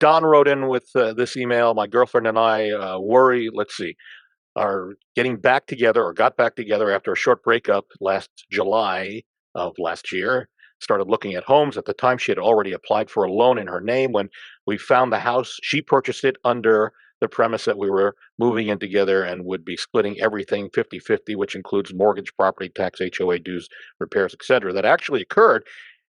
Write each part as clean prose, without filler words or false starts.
Don wrote in with this email. My girlfriend and I worry. Let's see, are getting back together or got back together after a short breakup last July of last year. Started looking at homes. At the time, she had already applied for a loan in her name. When we found the house, she purchased it under the premise that we were moving in together and would be splitting everything 50-50, which includes mortgage, property tax, HOA dues, repairs, etc. That actually occurred.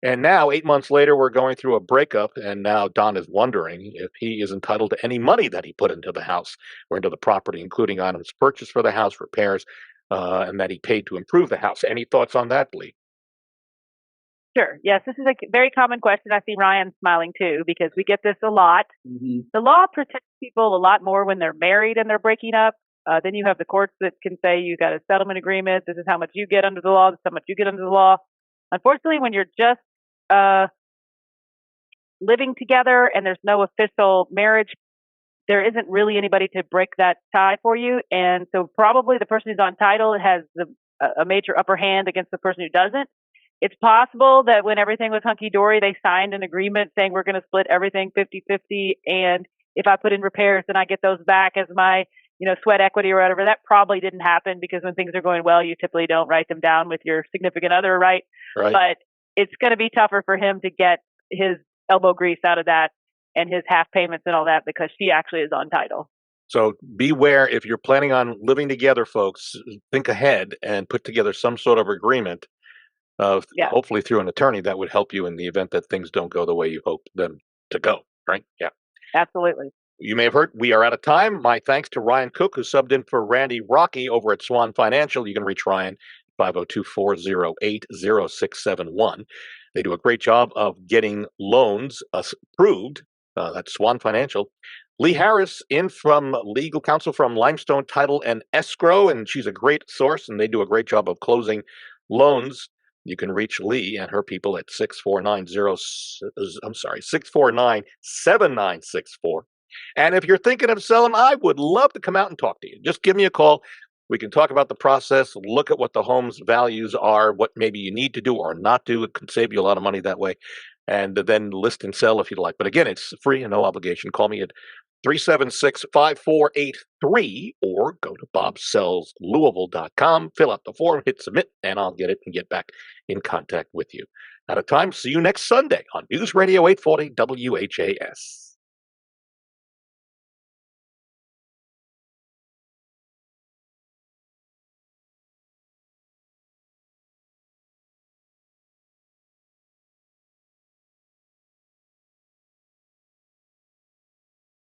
And now, 8 months later, we're going through a breakup, and now Don is wondering if he is entitled to any money that he put into the house or into the property, including items purchased for the house, repairs, and that he paid to improve the house. Any thoughts on that, Lee? Sure. Yes, this is a very common question. I see Ryan smiling too because we get this a lot. Hmm. The law protects people a lot more when they're married and they're breaking up. Then you have the courts that can say you got a settlement agreement. This is how much you get under the law. This is how much you get under the law. Unfortunately, when you're just uh, living together and there's no official marriage, there isn't really anybody to break that tie for you. And so probably the person who's on title has a major upper hand against the person who doesn't. It's possible that when everything was hunky-dory, they signed an agreement saying we're going to split everything 50-50. And if I put in repairs, then I get those back as my, sweat equity or whatever. That probably didn't happen because when things are going well, you typically don't write them down with your significant other, right? Right. But it's going to be tougher for him to get his elbow grease out of that and his half payments and all that because she actually is on title. So beware if you're planning on living together, folks. Think ahead and put together some sort of agreement, Yeah, hopefully through an attorney that would help you in the event that things don't go the way you hope them to go. Right? Yeah. absolutely. You may have heard we are out of time. My thanks to Ryan Cook, who subbed in for Randy Rocky over at Swan Financial. You can reach Ryan 502-408-0671. They do a great job of getting loans approved. That's Swan Financial. Lee Harris in from legal counsel from Limestone Title and Escrow, and she's a great source, and they do a great job of closing loans. You can reach Lee and her people at 649-7964. And if you're thinking of selling, I would love to come out and talk to you. Just give me a call. We can talk about the process, look at what the home's values are, what maybe you need to do or not do. It can save you a lot of money that way. And then list and sell if you'd like. But again, it's free and no obligation. Call me at 376-5483 or go to bobsellslouisville.com, fill out the form, hit submit, and I'll get it and get back in contact with you. Out of time. See you next Sunday on News Radio 840 WHAS.